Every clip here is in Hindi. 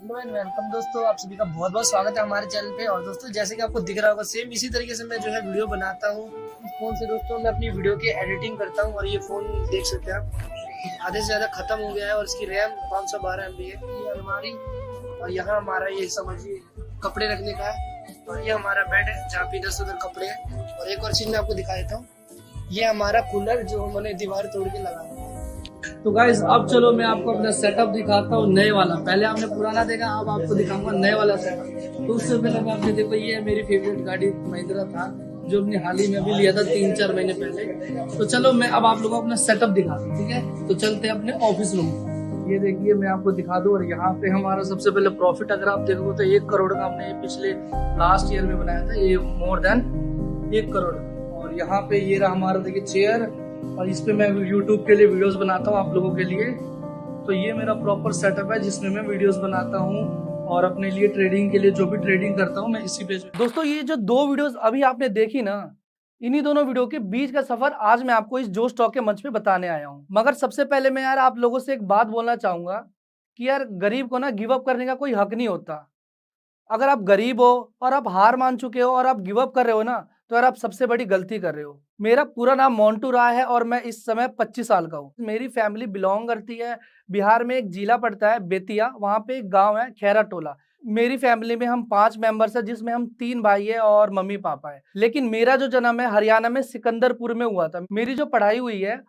हेलो एंड वेलकम दोस्तों, आप सभी का बहुत बहुत स्वागत है हमारे चैनल पे। और दोस्तों, जैसे कि आपको दिख रहा होगा, सेम इसी तरीके से मैं जो है वीडियो बनाता हूँ। इस फोन से दोस्तों मैं अपनी वीडियो की एडिटिंग करता हूँ। और ये फोन देख सकते हैं आप, आधे से ज्यादा खत्म हो गया है। और इसकी रैम 512 MB है। ये अलमारी और यहाँ हमारा ये समझिए कपड़े रखने का है। और ये हमारा बेड है जहाँ पे इधर से उधर कपड़े हैं। और एक और चीज मैं आपको दिखा देता हूँ, ये हमारा कूलर जो हमने दीवार तोड़ के लगाया है। तो गाइस, अब चलो मैं आपको अपना सेटअप दिखाता हूँ, नए वाला। पहले आपने पुराना देखा, अब आपको दिखाऊंगा नए वाला सेटअप। तो उससे पहले मैं आपने देखो, ये मेरी फेवरेट गाड़ी महिंद्रा था, जो अपनी हाल ही में अभी लिया था 3-4 महीने पहले। तो चलो मैं अब आप लोगों को अपना सेटअप दिखाता हूँ, ठीक है। तो चलते हैं अपने ऑफिस रूम। ये देखिए, मैं आपको दिखा दूं। और यहाँ पे हमारा सबसे पहले प्रॉफिट अगर आप देखोगे तो 1 करोड़ का हमने पिछले लास्ट ईयर में बनाया था, ये मोर देन 1 करोड़। और यहाँ पे ये रहा हमारा, देखिए, चेयर। और इस पे मैं यूट्यूब के लिए वीडियोस बनाता हूँ आप लोगों के लिए। तो ये मेरा प्रॉपर सेटअप है जिसमें मैं वीडियोस बनाता हूँ। और अपने लिए ट्रेडिंग के लिए जो भी ट्रेडिंग करता हूँ मैं इसी पे। दोस्तों, ये जो 2 वीडियोस अभी आपने देखी ना, इन्हीं दोनों वीडियो के बीच का सफर आज मैं आपको इस जो स्टॉक के मंच पे बताने आया हूँ। मगर सबसे पहले मैं यार आप लोगों से एक बात बोलना चाहूंगा कि यार गरीब को ना गिव अप करने का कोई हक नहीं होता। अगर आप गरीब हो और आप हार मान चुके हो और आप गिव अप कर रहे हो ना, तो यार आप सबसे बड़ी गलती कर रहे हो। मेरा पूरा नाम मोंटू राय है और मैं इस समय 25 साल का हूँ। मेरी फैमिली बिलोंग करती है बिहार में, एक जिला पड़ता है बेतिया, वहाँ पे एक गांव है खैरा टोला। मेरी फैमिली में हम 5 मेंबर्स हैं, जिसमें हम 3 भाई है और मम्मी पापा है। लेकिन मेरा जो जन्म है हरियाणा में सिकंदरपुर में हुआ था। मेरी जो पढ़ाई हुई है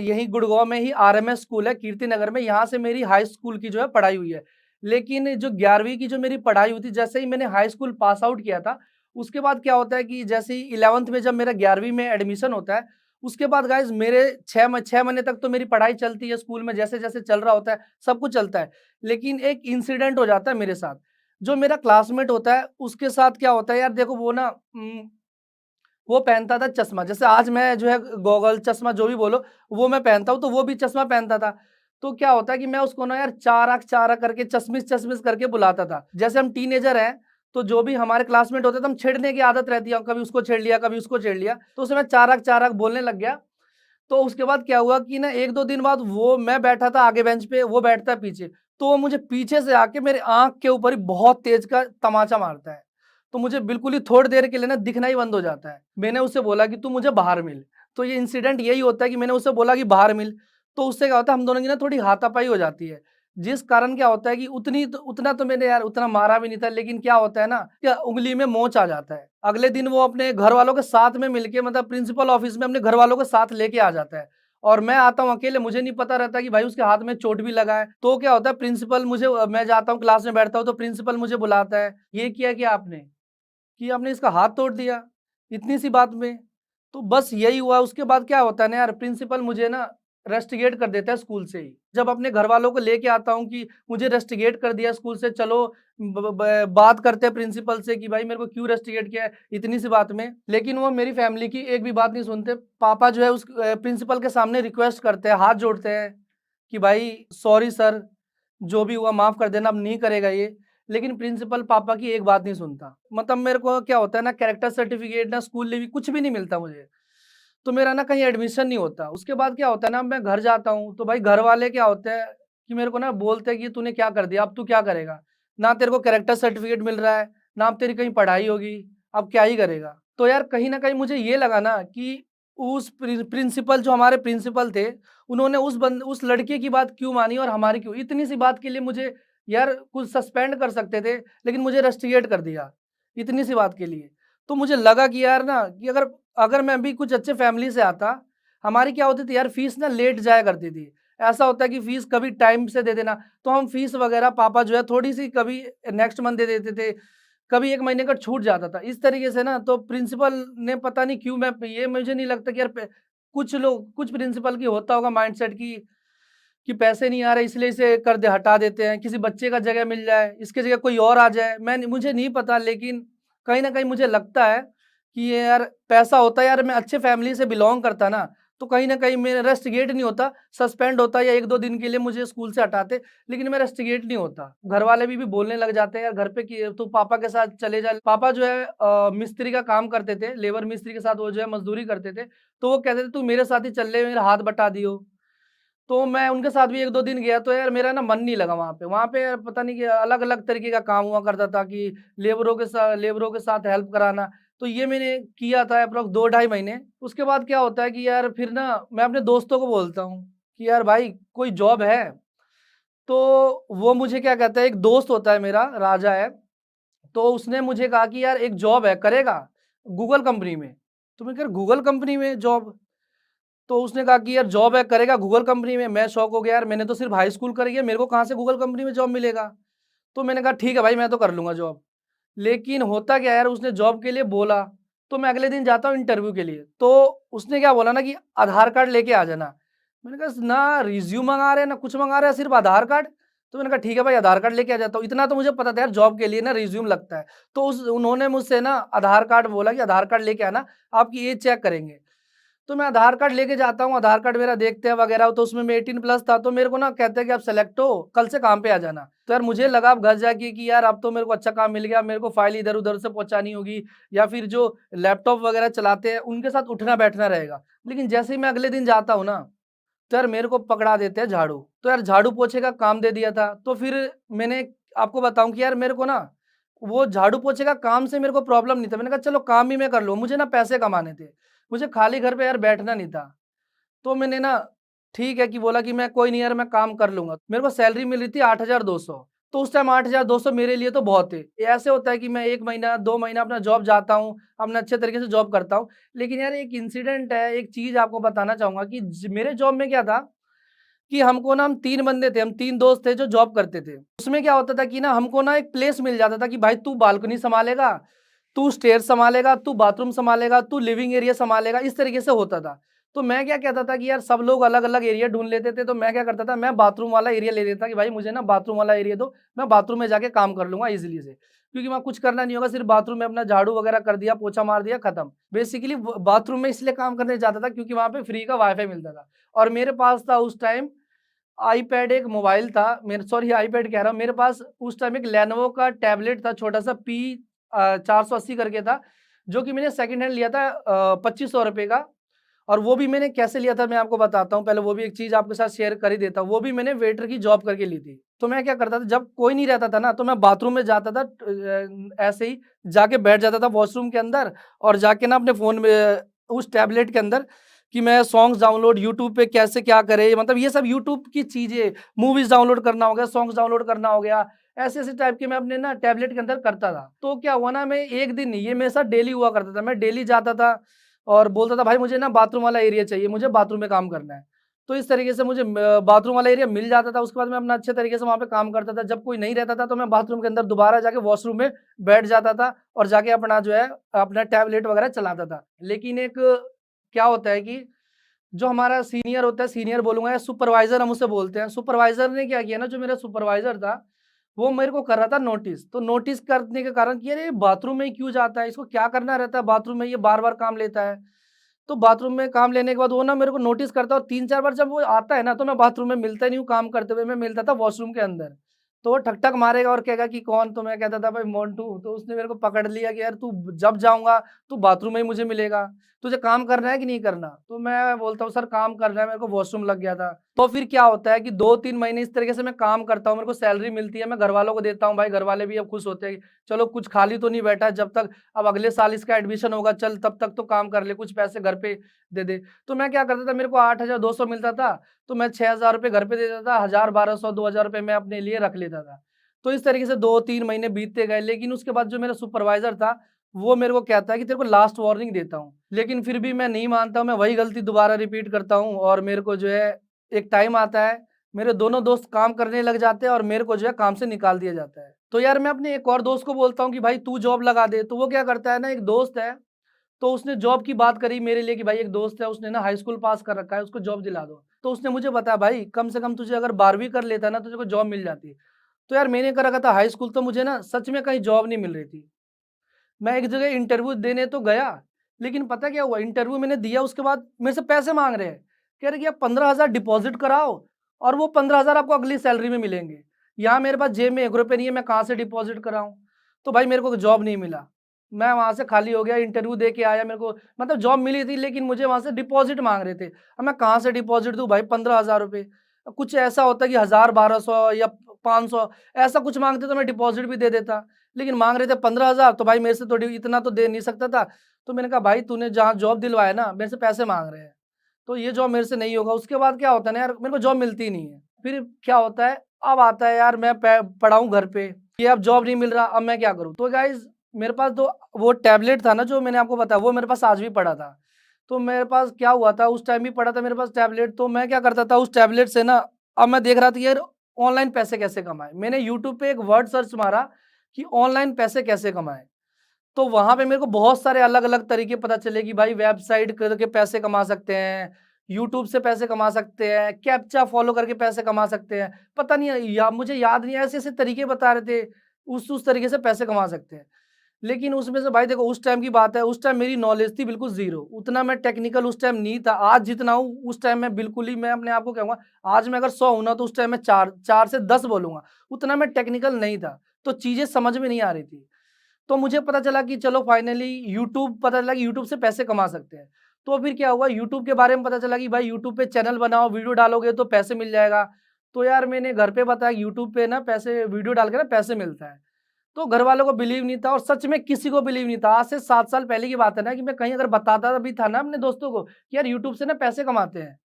यही गुड़गांव में ही RMS स्कूल है कीर्ति नगर में, यहाँ से मेरी हाई स्कूल की जो है पढ़ाई हुई है। लेकिन जो 11वीं की जो मेरी पढ़ाई हुई थी, जैसे ही मैंने हाई स्कूल पास आउट किया था, उसके बाद क्या होता है कि जैसे ही 11th में जब मेरा 11वीं में एडमिशन होता है, उसके बाद गाइज मेरे 6 महीने तक तो मेरी पढ़ाई चलती है स्कूल में, जैसे जैसे चल रहा होता है सब कुछ चलता है। लेकिन एक इंसिडेंट हो जाता है मेरे साथ। जो मेरा क्लासमेट होता है उसके साथ क्या होता है यार, देखो वो ना वो पहनता था चश्मा। जैसे आज मैं जो है गॉगल चश्मा जो भी बोलो वो मैं पहनता हूँ, तो वो भी चश्मा पहनता था। तो क्या होता है कि मैं उसको ना यार चारा करके चश्मिश चश्मिश करके बुलाता था। जैसे हम टीनेजर हैं, तो जो भी हमारे क्लासमेट होते थे, हम छेड़ने की आदत रहती है, कभी उसको छेड़ लिया कभी उसको छेड़ लिया, तो उसे मैं चाराक चाराक बोलने लग गया। तो उसके बाद क्या हुआ कि ना 1-2 दिन बाद वो, मैं बैठा था आगे बेंच पे, वो बैठता है पीछे। तो वो मुझे पीछे से आके मेरे आंख के ऊपर ही बहुत तेज का तमाचा मारता है। तो मुझे बिल्कुल ही थोड़ी देर के लिए ना दिखना ही बंद हो जाता है। मैंने उससे बोला कि तू मुझे बाहर मिल। तो ये इंसिडेंट यही होता है कि मैंने उससे बोला कि बाहर मिल, तो उससे क्या होता है हम दोनों की ना थोड़ी हाथापाई हो जाती है। जिस कारण क्या होता है कि उतना तो मैंने यार उतना मारा भी नहीं था, लेकिन क्या होता है ना कि उंगली में मोच आ जाता है। अगले दिन वो अपने घर वालों के साथ में मिलके, मतलब प्रिंसिपल ऑफिस में अपने घर वालों के साथ लेके आ जाता है। और मैं आता हूँ अकेले, मुझे नहीं पता रहता कि भाई उसके हाथ में चोट भी लगा है। तो क्या होता है, प्रिंसिपल मुझे, मैं जाता हूँ क्लास में बैठता हूँ तो प्रिंसिपल मुझे बुलाता है, ये किया क्या आपने, कि आपने इसका हाथ तोड़ दिया इतनी सी बात में। तो बस यही हुआ। उसके बाद क्या होता है ना यार, प्रिंसिपल मुझे ना रेस्टिकेट कर देता है स्कूल से ही। जब अपने घर वालों को लेके आता हूँ कि मुझे रेस्टिकेट कर दिया स्कूल से, चलो बात करते हैं प्रिंसिपल से कि भाई मेरे को क्यों रेस्टिकेट किया है इतनी सी बात में। लेकिन वो मेरी फैमिली की एक भी बात नहीं सुनते। पापा जो है उस प्रिंसिपल के सामने रिक्वेस्ट करते हैं, हाथ जोड़ते हैं कि भाई सॉरी सर, जो भी हुआ माफ कर देना, अब नहीं करेगा ये। लेकिन प्रिंसिपल पापा की एक बात नहीं सुनता। मतलब मेरे को क्या होता है ना, कैरेक्टर सर्टिफिकेट ना स्कूल में भी कुछ भी नहीं मिलता मुझे। तो मेरा ना कहीं एडमिशन नहीं होता। उसके बाद क्या होता है ना, मैं घर जाता हूँ तो भाई घर वाले क्या होते हैं कि मेरे को ना बोलते हैं कि तूने क्या कर दिया, अब तू क्या करेगा। ना तेरे को कैरेक्टर सर्टिफिकेट मिल रहा है, ना अब तेरी कहीं पढ़ाई होगी, अब क्या ही करेगा। तो यार कहीं ना कहीं मुझे ये लगा ना कि उस प्रिंसिपल, जो हमारे प्रिंसिपल थे, उन्होंने उस लड़के की बात क्यों मानी और हमारी क्यों। इतनी सी बात के लिए मुझे यार कुछ सस्पेंड कर सकते थे, लेकिन मुझे रस्टिकेट कर दिया इतनी सी बात के लिए। तो मुझे लगा कि यार ना कि अगर अगर मैं भी कुछ अच्छे फैमिली से आता, हमारी क्या होती थी यार, फीस ना लेट जाया करती थी। ऐसा होता है कि फीस कभी टाइम से दे देना, तो हम फीस वगैरह पापा जो है थोड़ी सी कभी नेक्स्ट मंथ दे देते थे, कभी 1 महीने का छूट जाता था इस तरीके से ना। तो प्रिंसिपल ने पता नहीं क्यों, मैं ये मुझे नहीं लगता कि यार कुछ लोग, कुछ प्रिंसिपल की होता होगा माइंडसेट कि पैसे नहीं आ रहे इसलिए इसे कर दे, हटा देते हैं, किसी बच्चे का जगह मिल जाए, इसके जगह कोई और आ जाए। मुझे नहीं पता, लेकिन कहीं ना कहीं मुझे लगता है कि ये यार पैसा होता है। यार मैं अच्छे फैमिली से बिलोंग करता ना, तो कहीं ना कहीं मेरा रेस्टिकेट नहीं होता, सस्पेंड होता, या 1-2 दिन के लिए मुझे स्कूल से हटाते। लेकिन मेरा रेस्टिकेट नहीं होता। घर वाले भी बोलने लग जाते हैं यार घर पे कि तू पापा के साथ चले जा। पापा जो है मिस्त्री का काम करते थे, लेबर मिस्त्री के साथ वो जो है मजदूरी करते थे। तो वो कहते थे तू मेरे साथ ही चल ले, मेरा हाथ बटा दियो। तो मैं उनके साथ भी 1-2 दिन गया तो यार मेरा ना मन नहीं लगा वहाँ पे। वहाँ पे यार पता नहीं कि अलग-अलग तरीके का काम हुआ करता था कि लेबरों के साथ हेल्प कराना। तो ये मैंने किया था एप्रॉक्स 2 ढाई महीने। उसके बाद क्या होता है कि यार फिर ना मैं अपने दोस्तों को बोलता हूँ कि यार भाई कोई जॉब है? तो वो मुझे क्या कहता है, एक दोस्त होता है मेरा, राजा है, तो उसने मुझे कहा कि यार एक जॉब है, करेगा? गूगल कंपनी में। तो मैंने कहा गूगल कंपनी में जॉब? तो उसने कहा कि यार जॉब है, करेगा गूगल कंपनी में? मैं शॉक हो गया यार, मैंने तो सिर्फ हाई स्कूल करी है, मेरे को कहाँ से गूगल कंपनी में जॉब मिलेगा? तो मैंने कहा ठीक है भाई, मैं तो कर लूँगा जॉब। लेकिन होता क्या है यार, उसने जॉब के लिए बोला, तो मैं अगले दिन जाता हूँ इंटरव्यू के लिए, तो उसने क्या बोला ना कि आधार कार्ड लेके आ जाना। मैंने कहा ना रिज़्यूम मँगा रहे हैं, ना कुछ मँगा रहे हैं, सिर्फ आधार कार्ड। तो मैंने कहा ठीक है भाई, आधार कार्ड लेके आ जाता हूँ। इतना तो मुझे पता था यार जॉब के लिए ना रिज़्यूम लगता है। तो उस उन्होंने मुझसे ना आधार कार्ड बोला कि आधार कार्ड लेके आना, आपकी एज चेक करेंगे। तो मैं आधार कार्ड लेके जाता हूँ, आधार कार्ड मेरा देखते हैं वगैरह, तो उसमें मैं 18 प्लस था, तो मेरे को ना कहते हैं कि आप सेलेक्ट हो, कल से काम पे आ जाना। तो यार मुझे लगा अब घर जाके कि यार अब तो मेरे को अच्छा काम मिल गया, मेरे को फाइल इधर-उधर से पहुँचानी होगी या फिर जो लैपटॉप वगैरह चलाते हैं, उनके साथ उठना-बैठना रहेगा। लेकिन जैसे ही मैं अगले दिन जाता हूँ ना, तो यार मेरे को पकड़ा देते हैं झाड़ू। तो यार झाड़ू-पोछे का काम दे दिया था, तो फिर मैंने आपको बताऊँ कि यार मेरे को ना वो झाड़ू-पोछे का काम से मेरे को प्रॉब्लम नहीं था। मैंने कहा चलो काम ही मैं कर लूँ, मुझे ना पैसे कमाने थे। मुझे खाली घर पे यार बैठना नहीं था। तो मैंने ना ठीक है कि बोला कि मैं कोई नहीं यार, मैं काम कर लूँगा। मेरे को सैलरी मिल रही थी 8,200, तो उस टाइम 8,200 मेरे लिए तो बहुत थे। ये ऐसे होता है कि मैं 1 महीना, 2 महीना अपना जॉब जाता हूँ, अपना अच्छे तरीके से जॉब करता हूँ। लेकिन यार एक इंसिडेंट है, एक चीज़ आपको बताना चाहूँगा कि मेरे जॉब में क्या था कि हमको ना हम 3 बंदे थे, हम 3 दोस्त थे जो जॉब करते थे। उसमें क्या होता था कि ना हमको ना एक प्लेस मिल जाता था कि भाई तू बालकनी सँभालेगा, तू स्टेयर सँभालेगा, तू बाथरूम सँभालेगा, तू लिविंग एरिया सँभालेगा, इस तरीके से होता था। तो मैं क्या कहता था कि यार सब लोग अलग-अलग एरिया ढूँढ लेते थे, तो मैं क्या करता था, मैं बाथरूम वाला एरिया ले लेता कि भाई मुझे ना बाथरूम वाला एरिया दो, मैं बाथरूम में जाके काम कर लूँगा ईज़िली से। क्योंकि वहाँ कुछ करना नहीं होगा, सिर्फ़ बाथरूम में अपना झाड़ू वगैरह कर दिया, पोछा मार दिया, खत्म। बेसिकली व बाथरूम में इसलिए काम करने जाता था क्योंकि वहाँ पे फ्री का वाईफ़ाई मिलता था और मेरे पास था उस टाइम आईपैड, एक मोबाइल था, मेरे सॉरी आईपैड कह रहा हूँ, मेरे पास उस टाइम एक लेनोवो का टैबलेट था, छोटा-सा पी 480 करके था, जो कि मैंने सेकंड हैंड लिया था ₹2500 का। और वो भी मैंने कैसे लिया था मैं आपको बताता हूँ, पहले वो भी एक चीज़ आपके साथ शेयर कर ही देता हूँ। वो भी मैंने वेटर की जॉब करके ली थी। तो मैं क्या करता था, जब कोई नहीं रहता था ना, तो मैं बाथरूम में जाता था, ऐसे ही जाके बैठ जाता था वॉशरूम के अंदर और जाके ना अपने फ़ोन में उस टैबलेट के अंदर कि मैं सॉन्ग्स डाउनलोड यूट्यूब पे कैसे क्या करें, मतलब ये सब यूट्यूब की चीज़ें, मूवीज़ डाउनलोड करना हो गया, सॉन्ग्स डाउनलोड करना हो गया, ऐसे-ऐसे टाइप के मैं अपने ना टैबलेट के अंदर करता था। तो क्या हुआ ना, मैं एक दिन नहीं, ये मेरे साथ डेली हुआ करता था। मैं डेली जाता था और बोलता था भाई मुझे ना बाथरूम वाला एरिया चाहिए, मुझे बाथरूम में काम करना है। तो इस तरीके से मुझे बाथरूम वाला एरिया मिल जाता था, उसके बाद मैं अपना अच्छे तरीके से वहाँ पे काम करता था। जब कोई नहीं रहता था तो मैं बाथरूम के अंदर दोबारा जाके वॉशरूम में बैठ जाता था और जाके अपना जो है, अपना टैबलेट वगैरह चलाता था। लेकिन एक क्या होता है कि जो हमारा सीनियर होता है, सीनियर बोलूँगा या सुपरवाइज़र हम उसे बोलते हैं। सुपरवाइज़र ने क्या किया ना, जो मेरा सुपरवाइज़र था, वो मेरे को कर रहा था नोटिस। तो नोटिस करने के कारण कि अरे! ये बाथरूम में ही क्यों जाता है? इसको क्या करना रहता है बाथरूम में, ये बार-बार काम लेता है। तो बाथरूम में काम लेने के बाद वो ना मेरे को नोटिस करता है और 3-4 बार जब वो आता है ना, तो मैं बाथरूम में मिलता ही नहीं हूँ काम करते हुए, मैं मिलता था वॉशरूम के अंदर। तो वो ठक-ठक मारेगा और कहेगा कि कौन? तो मैं कहता था भाई मोंटू। तो उसने मेरे को पकड़ लिया कि यार तू जब जाऊँगा, तू बाथरूम में ही मुझे मिलेगा। तुझे काम करना है कि नहीं करना? तो मैं बोलता हूँ सर काम करना है, मेरे को वॉशरूम लग गया था। तो फिर क्या होता है कि 2-3 महीने इस तरीके से मैं काम करता हूँ, मेरे को सैलरी मिलती है, मैं घरवालों को देता हूँ, भाई घरवाले भी अब खुश होते हैं, कि चलो कुछ खाली तो नहीं बैठा है, जब तक अब अगले साल इसका एडमिशन होगा, चल तब तक तो काम कर ले, कुछ पैसे घर पे दे दे। तो मैं क्या करता था, मेरे को 8,200 मिलता था, तो मैं ₹6,000 घर पे दे देता था, 1,000, 1,200, 2,000 मैं अपने लिए रख लेता था। तो इस तरीके से 2-3 महीने बीतते गए, लेकिन उसके बाद जो मेरा सुपरवाइज़र था, वो मेरे को कहता है कि तेरे को लास्ट वार्निंग देता हूँ। लेकिन फिर भी मैं नहीं मानता हूँ, मैं वही गलती दोबारा रिपीट करता हूँ और मेरे को जो है एक टाइम आता है, मेरे दोनों दोस्त काम करने लग जाते हैं और मेरे को जो है काम से निकाल दिया जाता है। तो यार मैं अपने एक और दोस्त को बोलता हूँ कि भाई तू जॉब लगा दे, तो वो क्या करता है ना, एक दोस्त है, तो उसने जॉब की बात करी मेरे लिए कि भाई एक दोस्त है, उसने ना हाई स्कूल पास कर रखा है, उसको जॉब दिला दो। तो उसने मुझे बताया भाई कम से कम तुझे अगर 12वीं कर लेता ना, तुझे को जॉब मिल जाती। तो यार मैंने कर रखा था हाई स्कूल, तो मुझे ना सच में कहीं जॉब नहीं मिल रही थी। मैं एक जगह इंटरव्यू देने तो गया, लेकिन पता क्या हुआ, इंटरव्यू मैंने दिया, उसके बाद मेरे से पैसे माँग रहे हैं। कह रहे कि आप 15,000 डिपॉज़िट कराओ और वो 15,000 आपको अगली सैलरी में मिलेंगे। यहाँ मेरे पास जेब में ₹1 नहीं है, मैं कहाँ से डिपॉज़िट कराऊँ? तो भाई मेरे को जॉब नहीं मिला। मैं वहाँ से खाली हो गया, इंटरव्यू दे के आया, मेरे को मतलब जॉब मिली थी लेकिन मुझे वहाँ से डिपॉज़िट माँग रहे थे। अब मैं कहाँ से डिपॉज़िट दूँ भाई 15,000 रुपए। कुछ ऐसा होता कि 1000 1200 या 500 ऐसा कुछ माँगते तो मैं डिपॉज़िट भी दे देता। लेकिन माँग रहे थे 15,000 तो भाई मेरे से थोड़ी इतना तो दे नहीं सकता था। तो मैंने कहा भाई तूने जहाँ जॉब दिलवाया ना मेरे से पैसे माँग रहे हैं। तो ये जॉब मेरे से नहीं होगा। उसके बाद क्या होता है ना यार मेरे को जॉब मिलती ही नहीं है। फिर क्या होता है अब आता है यार मैं पड़ा हूँ घर पे, ये अब जॉब नहीं मिल रहा, अब मैं क्या करूँ? तो गाइज़ मेरे पास तो वो टैबलेट था ना जो मैंने आपको बताया वो मेरे पास आज भी पड़ा था। तो मेरे पास क्या हुआ था उस टाइम भी पड़ा था मेरे पास टैबलेट, तो मैं क्या करता था उस टैबलेट से ना अब मैं देख रहा था यार ऑनलाइन पैसे कैसे कमाएँ? मैंने यूट्यूब पे एक वर्ड सर्च मारा कि ऑनलाइन पैसे कैसे कमाएँ? तो वहाँ पे मेरे को बहुत सारे अलग-अलग तरीके पता चले कि भाई वेबसाइट करके पैसे कमा सकते हैं, यूट्यूब से पैसे कमा सकते हैं, कैप्चा फॉलो करके पैसे कमा सकते हैं। पता नहीं या मुझे याद नहीं है ऐसे-ऐसे तरीके बता रहे थे, उस तरीके से पैसे कमा सकते हैं। लेकिन उसमें से भाई देखो उस टाइम की बात है, उस टाइम मेरी नॉलेज थी बिल्कुल ज़ीरो, उतना मैं टेक्निकल उस टाइम नहीं था। आज जितना हूँ उस टाइम मैं बिल्कुल ही मैं अपने आप को कहूँगा आज मैं अगर 100 हूँ ना तो उस टाइम मैं 4 से 10 बोलूँगा, उतना मैं टेक्निकल नहीं था। तो चीज़ें समझ में नहीं आ रही थी। तो मुझे पता चला कि चलो फाइनली यूट्यूब पता चला कि यूट्यूब से पैसे कमा सकते हैं। तो फिर क्या हुआ यूट्यूब के बारे में पता चला कि भाई यूट्यूब पे चैनल बनाओ, वीडियो डालोगे तो पैसे मिल जाएगा। तो यार मैंने घर पे बताया यूट्यूब पे ना पैसे वीडियो डाल के ना पैसे मिलता है। तो घर वालों को बिलीव नहीं था और सच में किसी को बिलीव नहीं था। आज से 7 साल पहले की बात है ना कि मैं कहीं अगर बताता भी था ना अपने दोस्तों को कि यार यूट्यूब से ना पैसे कमाते हैं।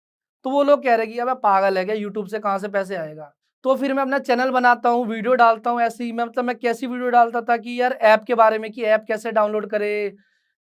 तो वो लोग कह रहे कि अबे पागल है क्या यूट्यूब से कहाँ से पैसे आएगा? तो फिर मैं अपना चैनल बनाता हूँ, वीडियो डालता हूँ ऐसे ही मैं मतलब मैं कैसी वीडियो डालता था कि यार ऐप के बारे में कि ऐप कैसे डाउनलोड करें,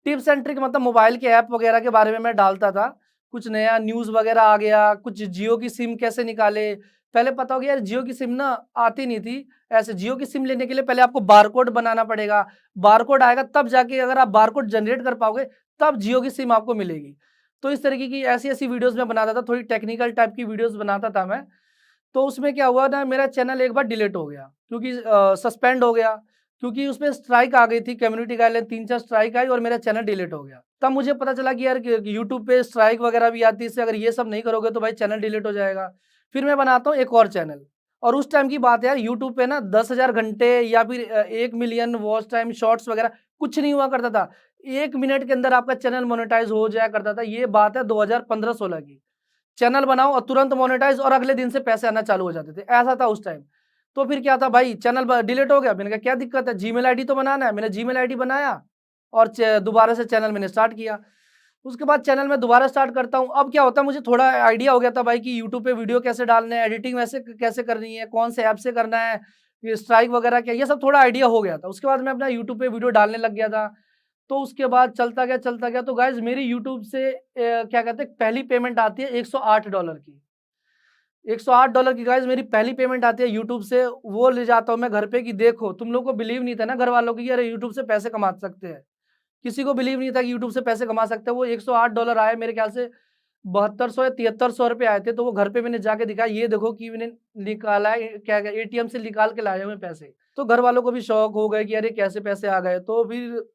टिप्स एंड ट्रिक मतलब मोबाइल के ऐप वगैरह के बारे में मैं डालता था। कुछ नया न्यूज़ वगैरह आ गया, कुछ जियो की सिम कैसे निकालें। पहले पता हो गया यार जियो की सिम ना आती नहीं थी। ऐसे जियो की सिम लेने के लिए पहले आपको बारकोड बनाना पड़ेगा। बारकोड आएगा तब जाके अगर आप बारकोड जनरेट कर पाओगे, तब जियो की सिम आपको मिलेगी। तो इस तरीके की ऐसी-ऐसी वीडियोज़ मैं बनाता था, थोड़ी टेक्निकल टाइप की वीडियोज़ बनाता था मैं। तो उसमें क्या हुआ ना मेरा चैनल एक बार डिलीट हो गया क्योंकि सस्पेंड हो गया क्योंकि उसमें स्ट्राइक आ गई थी कम्युनिटी गाइडलाइन 3-4 स्ट्राइक आई और मेरा चैनल डिलीट हो गया। तब मुझे पता चला कि यार यूट्यूब पे स्ट्राइक वगैरह भी आती है इससे अगर ये सब नहीं करोगे तो भाई चैनल डिलीट हो जाएगा। फिर मैं बनाता हूँ एक और चैनल और उस टाइम की बात है यार यूट्यूब पे ना 10,000 घंटे या फिर 1 मिलियन वॉच टाइम शॉर्ट्स वगैरह कुछ नहीं हुआ करता था। 1 मिनट के अंदर आपका चैनल मोनेटाइज़ हो जाया करता था। ये बात है 2015-16 की। चैनल बनाओ और तुरंत मोनेटाइज़ और अगले दिन से पैसे आना चालू हो जाते थे, ऐसा था उस टाइम। तो फिर क्या था भाई चैनल डिलीट हो गया, मैंने कहा क्या दिक्कत है, जीमेल आईडी तो बनाना है, मैंने जीमेल आईडी बनाया और दोबारा से चैनल मैंने स्टार्ट किया। उसके बाद चैनल मैं दोबारा स्टार्ट करता हूँ, अब क्या होता है मुझे थोड़ा आइडिया हो गया था भाई कि यूट्यूब पे वीडियो कैसे डालने हैं, एडिटिंग वैसे कैसे करनी है, कौन से ऐप से करना है, ये स्ट्राइक वगैरह क्या, ये सब थोड़ा आइडिया हो गया था। उसके बाद मैं अपना यूट्यूब पे वीडियो डालने लग गया था। तो उसके बाद चलता गया तो गाइज़ मेरी यूट्यूब से क्या कहते हैं पहली पेमेंट आती है $108 की। $108 की गाइज़ मेरी पहली पेमेंट आती है यूट्यूब से, वो ले जाता हूँ मैं घर पे कि देखो तुम लोग को बिलीव नहीं था ना घर वालों की कि अरे यूट्यूब से पैसे कमा सकते हैं। किसी को बिलीव नहीं था कि यूट्यूब से पैसे कमा सकते हैं। वो $108 आए मेरे ख्याल से 7200 या 7300 रुपए आए थे, तो वो घर पे मैंने जाके दिखाया ये देखो कि मैंने निकाला है क्या एटीएम से निकाल के लाया हूँ मैं पैसे। तो घर वालों को भी शौक हो गए कि अरे कैसे पैसे आ गए? तो फिर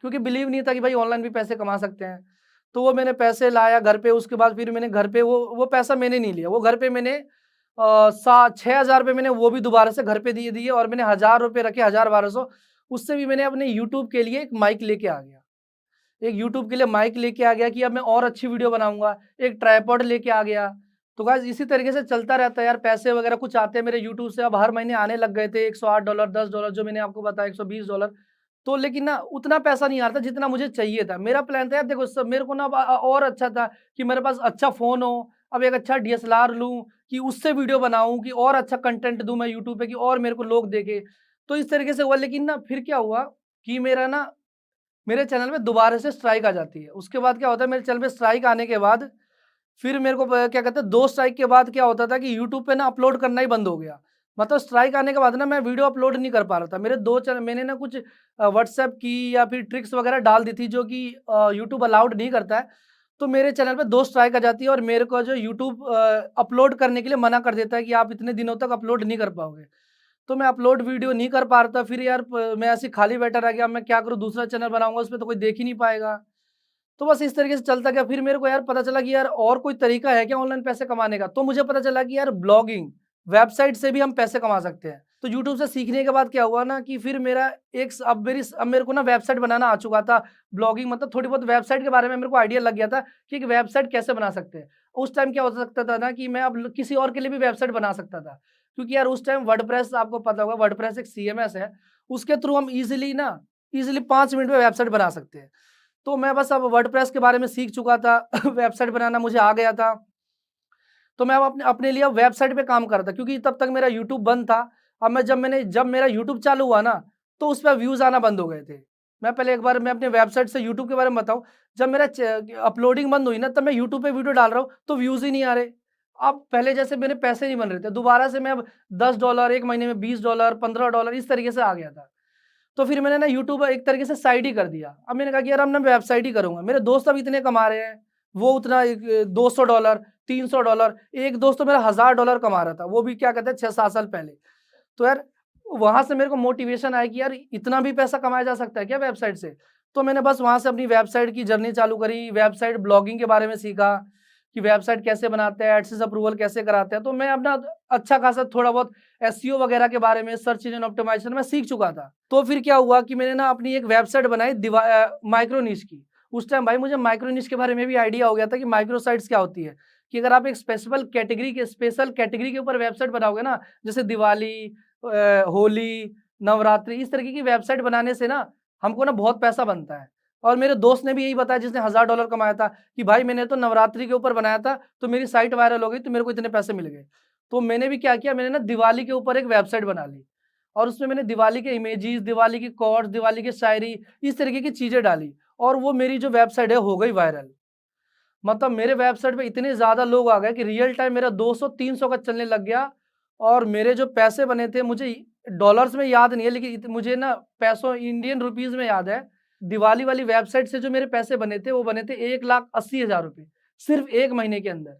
क्योंकि बिलीव नहीं था कि भाई ऑनलाइन भी पैसे कमा सकते हैं। तो वो मैंने पैसे लाया घर पे उसके बाद फिर मैंने घर पे वो पैसा मैंने नहीं लिया। वो घर पे मैंने सा 6000 रुपए मैंने वो भी दोबारा से घर पे दिए दिए और मैंने ₹1000 रखे 1000-1200 उससे भी मैंने अपने यूट्यूब के लिए एक माइक लेके आ गया। एक यूट्यूब के लिए माइक लेके आ गया कि अब मैं और अच्छी वीडियो बनाऊँगा। एक ट्राइपॉड लेके आ गया। तो गाइज़ इसी तरीके से चलता रहता है यार पैसे वगैरह कुछ आते हैं मेरे यूट्यूब से अब हर महीने आने लग गए थे $108 $10 जो मैंने आपको बताया $120 तो लेकिन ना उतना पैसा नहीं आ रहा था जितना मुझे चाहिए था। मेरा प्लान था यार देखो सब मेरे को ना अब और अच्छा था कि मेरे पास अच्छा फ़ोन हो, अब एक अच्छा डीएसएलआर लूँ कि उससे वीडियो बनाऊँ कि और अच्छा कंटेंट दूँ मैं यूट्यूब पे कि और मेरे को लोग देखें। तो इस तरीके से हुआ लेकिन ना फिर क्या हुआ कि मेरे चैनल में दोबारा से स्ट्राइक आ जाती है। उसके बाद क्या होता है मेरे चैनल में स्ट्राइक आने के बाद फिर मेरे को क्या कहते हैं 2 स्ट्राइक के बाद क्या होता था कि यूट्यूब पे ना अपलोड करना ही बंद हो गया। मतलब स्ट्राइक आने के बाद ना मैं वीडियो अपलोड नहीं कर पा रहा था। मेरे 2 चैनल मैंने ना कुछ व्हाट्सएप की या फिर ट्रिक्स वगैरह डाल दी थी जो कि यूट्यूब अलाउड नहीं करता है। तो मेरे चैनल पे 2 स्ट्राइक आ जाती है और मेरे को जो यूट्यूब अपलोड करने के लिए मना कर देता है कि आप इतने दिनों तक अपलोड नहीं कर पाओगे। तो मैं अपलोड वीडियो नहीं कर पा रहा था। फिर यार मैं ऐसे ही खाली बैठा रह गया। अब मैं क्या करूँ दूसरा चैनल बनाऊँगा उसपे तो कोई देख ही नहीं पाएगा। तो बस इस तरीके से चलता गया। फिर मेरे को यार पता चला कि यार और कोई तरीका है क्या ऑनलाइन पैसे कमाने का? तो मुझे पता चला कि यार ब्लॉगिंग, वेबसाइट से भी हम पैसे कमा सकते हैं। तो यूट्यूब से सीखने के बाद क्या हुआ ना कि फिर मेरा अब मेरे को ना वेबसाइट बनाना आ चुका था। ब्लॉगिंग मतलब थोड़ी बहुत वेबसाइट के बारे में मेरे को आइडिया लग गया था कि एक वेबसाइट कैसे बना सकते हैं। उस टाइम क्या हो सकता था ना कि मैं अब किसी और के लिए भी वेबसाइट बना सकता था। क्योंकि यार उस टाइम वर्डप्रेस आपको पता होगा, वर्डप्रेस एक सीएमएस है। उसके थ्रू हम ईज़िली 5 मिनट में वेबसाइट बना सकते हैं। तो मैं बस अब वर्डप्रेस के बारे में सीख चुका था। वेबसाइट बनाना मुझे आ गया था। तो मैं अब अपने अपने लिए वेबसाइट पे काम कर रहा था, क्योंकि तब तक मेरा यूट्यूब बंद था। अब जब मेरा यूट्यूब चालू हुआ ना, तो उस पे व्यूज़ आना बंद हो गए थे। मैं अपनी वेबसाइट से यूट्यूब के बारे में बताऊँ, जब मेरा अपलोडिंग बंद हुई ना, तब मैं यूट्यूब पे वीडियो डाल रहा हूँ, तो व्यूज़ ही नहीं आ रहे। अब पहले जैसे मेरे पैसे नहीं बन रहे थे, दोबारा से मैं अब $10 1 महीने में, $20 $15 इस तरीके से आ गया था। तो फिर मैंने ना यूट्यूब एक तरीके से साइड ही कर दिया। अब मैंने कहा कि यार अब ना वेबसाइट ही करूँगा। मेरे दोस्त अब इतने कमा रहे हैं, वो उतना $200 $300, एक दोस्त तो मेरा $1000 कमा रहा था, वो भी क्या कहते हैं 6-7 साल पहले। तो यार वहाँ से मेरे को मोटिवेशन आया कि यार इतना भी पैसा कमाया जा सकता है क्या वेबसाइट से? तो मैंने बस वहाँ से अपनी वेबसाइट की जर्नी चालू करी, वेबसाइट ब्लॉगिंग के बारे में सीखा कि वेबसाइट कैसे बनाते हैं, एडसेंस अप्रूवल कैसे कराते हैं। तो मैं अपना अच्छा खासा थोड़ा बहुत एसईओ वगैरह के बारे में, सर्च इंजन ऑप्टिमाइजेशन मैं सीख चुका था। तो फिर क्या हुआ कि मैंने ना अपनी एक वेबसाइट बनाई माइक्रो निश की। उस टाइम भाई मुझे माइक्रो निश के बारे में भी आइडिया हो गया था कि माइक्रो साइट्स क्या होती है, कि अगर आप एक स्पेशल कैटेगरी के ऊपर वेबसाइट बनाओगे ना, जैसे दिवाली, होली, नवरात्रि, इस तरीके की वेबसाइट बनाने से ना हमको ना बहुत पैसा बनता है। और मेरे दोस्त ने भी यही बताया जिसने $1000 कमाया था कि भाई मैंने तो नवरात्रि के ऊपर बनाया था, तो मेरी साइट वायरल हो गई, तो मेरे को इतने पैसे मिल गए। तो मैंने भी क्या किया, मैंने ना दिवाली के ऊपर एक वेबसाइट बना ली और उसमें मैंने दिवाली के इमेजेस, दिवाली की कोट्स, दिवाली की शायरी, इस तरीके की चीज़ें डाली और वो मेरी जो वेबसाइट है हो गई वायरल। मतलब मेरे वेबसाइट पे इतने ज़्यादा लोग आ गए कि रियल टाइम मेरा 200-300 का चलने लग गया और मेरे जो पैसे बने थे, मुझे डॉलर्स में याद नहीं है, लेकिन मुझे ना पैसों इंडियन रुपीस में याद है। दिवाली वाली वेबसाइट से जो मेरे पैसे बने थे, वो बने थे ₹1,80,000, सिर्फ 1 महीने के अंदर।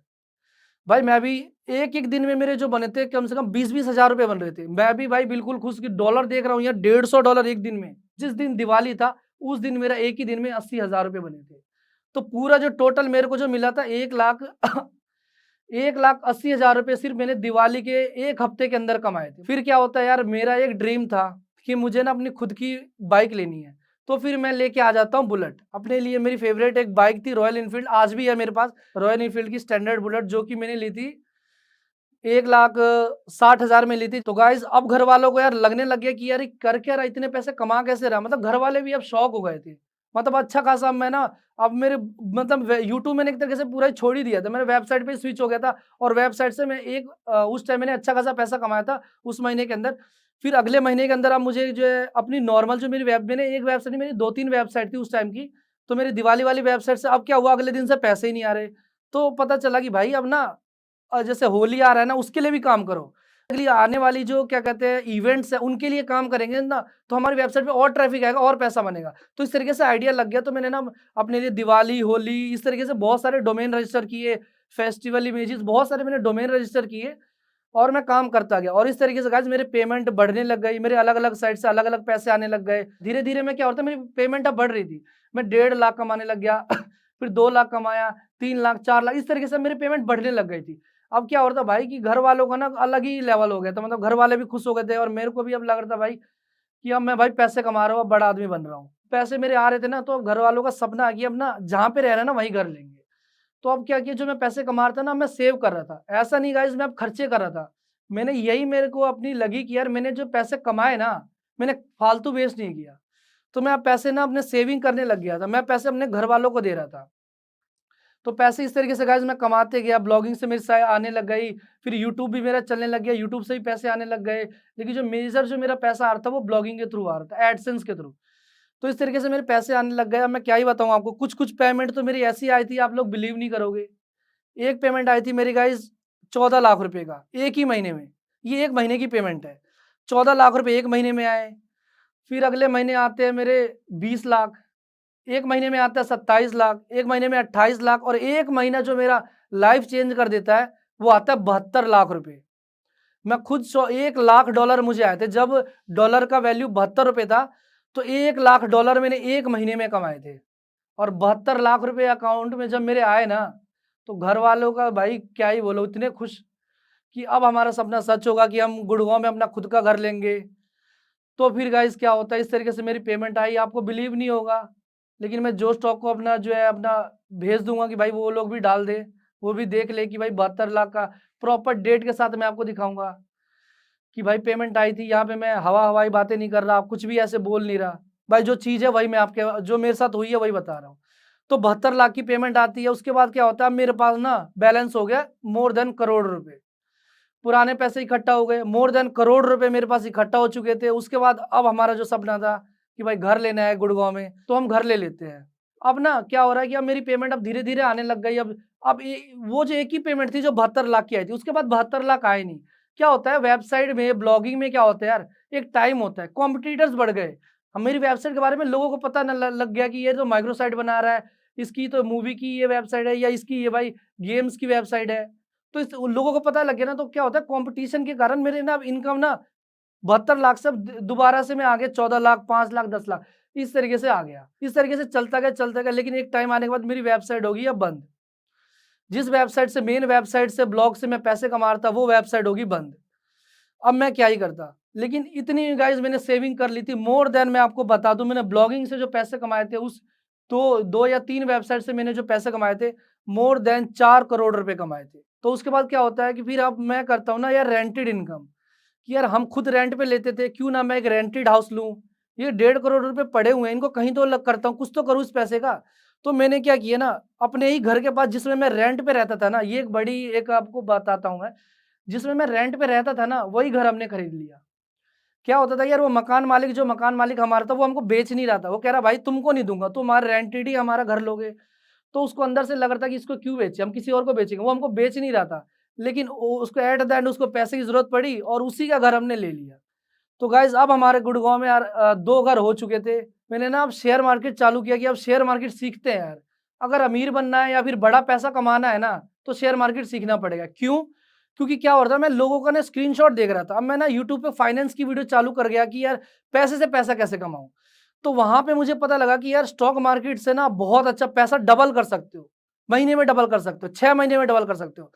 भाई मैं भी एक-एक दिन में मेरे जो बने थे कम से कम 20-20 हज़ार रुपए बन रहे थे। मैं भी भाई बिल्कुल खुश कि डॉलर देख रहा हूँ यार, $150 एक दिन में। जिस दिन दिवाली था, उस दिन मेरा एक ही दिन में 80,000 रुपए बने थे। तो पूरा जो टोटल मेरे को जो मिला था 1 लाख 1,80,000 रुपए सिर्फ मैंने दिवाली के 1 हफ्ते के अंदर कमाए थे। फिर क्या होता है यार, मेरा एक ड्रीम था कि मुझे ना अपनी खुद की बाइक लेनी है। तो फिर मैं लेके आ जाता हूँ बुलेट। अपने लिए मेरी फ़ेवरेट एक बाइक थी रॉयल एनफ़ील्ड, आज भी है मेरे पास रॉयल एनफ़ील्ड की स्टैंडर्ड बुलेट, जो कि मैंने ली थी 1,60,000 में ली थी। तो गाइज़ अब घर वालों को यार लगने लग गया कि यार ये कर क्या रहा है, इतने पैसे कमा कैसे रहा है? मतलब घर वाले भी अब शॉक हो गए थे। मतलब अच्छा खासा मैं ना अब मेरे मतलब यूट्यूब मैंने एक तरीके से पूरा ही छोड़ ही दिया था। मैंने वेबसाइट पे स्विच हो गया था और वेबसाइट से मैं उस टाइम मैंने अच्छा खासा पैसा कमाया था उस महीने के अंदर। फिर अगले महीने के अंदर अब मुझे जो है अपनी नॉर्मल जो मेरी मैंने एक वेबसाइट नहीं, मेरी 2-3 वेबसाइट थी उस टाइम की। तो मेरी दिवाली वाली वेबसाइट से अब क्या हुआ, अगले दिन से पैसे ही नहीं आ रहे। तो पता चला कि भाई अब ना जैसे होली आ रहा है ना, उसके लिए भी काम करो। अगली आने वाली जो क्या कहते हैं इवेंट्स है, उनके लिए काम करेंगे ना, तो हमारी वेबसाइट पे और ट्रैफिक आएगा और पैसा बनेगा। तो इस तरीके से आइडिया लग गया, तो मैंने ना अपने लिए दिवाली, होली इस तरीके से बहुत सारे डोमेन रजिस्टर किए, फेस्टिवल इमेजेस बहुत सारे मैंने डोमेन रजिस्टर किए और मैं काम करता गया। और इस तरीके से गाइस मेरे पेमेंट बढ़ने लग गई, मेरे अलग-अलग साइट से अलग-अलग पैसे आने लग गए। धीरे-धीरे मैं क्या होता है, मेरी पेमेंट अब बढ़ रही थी। मैं 1.5 लाख कमाने लग गया, फिर 2 लाख कमाया, 3 लाख, 4 लाख, इस तरीके से मेरी पेमेंट बढ़ने लग गई थी। अब क्या हो रहा था भाई कि घर वालों का ना अलग ही लेवल हो गया था, मतलब घर वाले भी खुश हो गए थे और मेरे को भी अब लग रहा था भाई कि अब मैं भाई पैसे कमा रहा हूँ, अब बड़ा आदमी बन रहा हूँ। पैसे मेरे आ रहे थे ना, तो अब घर वालों का सपना है कि अब ना जहाँ पे रह रहे हैं ना वहीं घर लेंगे। तो अब क्या किया, जो मैं पैसे कमा रहा था ना, मैं सेव कर रहा था। ऐसा नहीं गाइस मैं अब खर्चे कर रहा था। मैंने यही मेरे को अपनी लगी कि यार मैंने जो पैसे कमाए ना, मैंने फालतू वेस्ट नहीं किया। तो मैं अब पैसे ना अपने सेविंग करने लग गया था। मैं पैसे अपने घर वालों को दे रहा था। तो पैसे इस तरीके से गाइस मैं कमाते गया, ब्लॉगिंग से मेरी साय आने लग गई, फिर यूट्यूब भी मेरा चलने लग गया, यूट्यूब से भी पैसे आने लग गए। लेकिन जो मेरा पैसा आ रहा था वो ब्लॉगिंग के थ्रू आ रहा था, एडसेंस के थ्रू। तो इस तरीके से मेरे पैसे आने लग गए। अब मैं क्या ही बताऊँ आपको, कुछ-कुछ पेमेंट तो मेरी ऐसी आई थी, आप लोग बिलीव नहीं करोगे। एक पेमेंट आई थी मेरी गाइस 14 लाख रुपए का, एक ही महीने में। ये 1 महीने की पेमेंट है। 14 लाख रुपए 1 महीने में आए, फिर अगले महीने आते हैं मेरे 20 लाख, 1 महीने में आता है 27 लाख, 1 महीने में 28 लाख और 1 महीना जो मेरा लाइफ चेंज कर देता है, वो आता है 72 लाख रुपए। मैं खुद 1 लाख डॉलर मुझे आए थे, जब डॉलर का वैल्यू 72 रुपए था, तो 1 लाख डॉलर मैंने 1 महीने में कमाए थे। और 72 लाख रुपए अकाउंट में जब मेरे आए ना, तो घर वालों का भाई क्या ही बोलो, इतने खुश कि अब हमारा सपना सच होगा कि हम गुड़गांव में अपना खुद का घर लेंगे। तो फिर गाइस क्या होता है, इस तरीके से मेरी पेमेंट आई, आपको बिलीव नहीं होगा, लेकिन मैं जो स्टॉक को अपना जो है अपना भेज दूंगा कि भाई वो लोग भी डाल दे, वो भी देख ले कि भाई 72 लाख का प्रॉपर डेट के साथ मैं आपको दिखाऊंगा कि भाई पेमेंट आई थी। यहाँ पे मैं हवाई बातें नहीं कर रहा, कुछ भी ऐसे बोल नहीं रहा, भाई जो चीज़ है वही मैं आपके, जो मेरे साथ हुई है वही बता रहा हूँ। तो 72 लाख की पेमेंट आती है, उसके बाद क्या होता है, मेरे पास ना बैलेंस हो गया मोर देन करोड़ रुपए, पुराने पैसे इकट्ठा हो गए, मोर देन करोड़ रुपए मेरे पास इकट्ठा हो चुके थे। उसके बाद अब हमारा जो सपना था कि भाई घर लेना है गुड़गांव में, तो हम घर ले लेते हैं। अब ना क्या हो रहा है कि अब मेरी पेमेंट अब धीरे धीरे आने लग गई। अब वो जो एक ही पेमेंट थी जो 72 लाख की आई थी, उसके बाद 72 लाख आए नहीं। क्या होता है वेबसाइट में, ब्लॉगिंग में क्या होता है यार, एक टाइम होता है, कॉम्पिटिटर्स बढ़ गए। अब मेरी वेबसाइट के बारे में लोगों को पता लग गया कि ये जो माइक्रो साइट बना रहा है, इसकी तो मूवी की ये वेबसाइट है, या इसकी ये भाई गेम्स की वेबसाइट है। तो इस उन लोगों को पता लग गया ना, तो क्या होता है कंपटीशन के कारण मेरे ना इनकम ना 72 लाख से दोबारा से मैं आगे 14 लाख, 5 लाख, 10 लाख इस तरीके से आ गया। इस तरीके से चलता गया, लेकिन एक टाइम आने के बाद मेरी वेबसाइट होगी अब बंद। जिस वेबसाइट से, मेन वेबसाइट से, ब्लॉग से मैं पैसे कमा रहा था, वो वेबसाइट होगी बंद। अब मैं क्या ही करता, लेकिन इतनी गाइस मैंने सेविंग कर ली थी, मोर देन मैं आपको बता दूं, मैंने ब्लॉगिंग से जो पैसे कमाए थे, उस दो या तीन वेबसाइट से मैंने जो पैसे कमाए थे, मोर देन 4 करोड़ रुपए कमाए थे। तो उसके बाद क्या होता है कि फिर अब मैं करता हूँ ना यार रेंटेड इनकम, कि यार हम खुद रेंट पे लेते थे, क्यों ना मैं एक रेंटेड हाउस लूँ। ये 1.5 करोड़ रुपए पड़े हुए हैं, इनको कहीं तो अलग करता हूँ, कुछ तो करूँ इस पैसे का। तो मैंने क्या किया ना, अपने ही घर के पास जिसमें मैं रेंट पे रहता था ना, ये एक बड़ी एक आपको बताता हूँ मैं, जिसमें मैं रेंट पे रहता था ना, वही घर हमने खरीद लिया। क्या होता था यार, वो मकान मालिक, जो मकान मालिक हमारा था, वो हमको बेच नहीं रहा था। वो कह रहा भाई तुमको नहीं दूंगा, तुम हमारे रेंटेड ही हमारा घर लोगे। तो उसको अंदर से लग रहा था कि इसको क्यों बेचे, हम किसी और को बेचेंगे। वो हमको बेच नहीं रहा था, लेकिन उसको एट द एंड उसको पैसे की जरूरत पड़ी और उसी का घर हमने ले लिया। तो गाइज अब हमारे गुड़गांव में यार 2 घर हो चुके थे। मैंने ना अब शेयर मार्केट चालू किया कि अब शेयर मार्केट सीखते हैं यार। अगर अमीर बनना है या फिर बड़ा पैसा कमाना है ना, तो शेयर मार्केट सीखना पड़ेगा। क्यों? क्योंकि क्या हो रहा था, मैं लोगों का ना स्क्रीनशॉट देख रहा था। अब मैं ना यूट्यूब पे फाइनेंस की वीडियो चालू कर गया कि यार पैसे से पैसा कैसे कमाऊं। तो वहां पे मुझे पता लगा कि यार स्टॉक मार्केट से ना बहुत अच्छा पैसा डबल कर सकते हो, महीने में डबल कर सकते हो, 6 महीने में डबल कर सकते हो।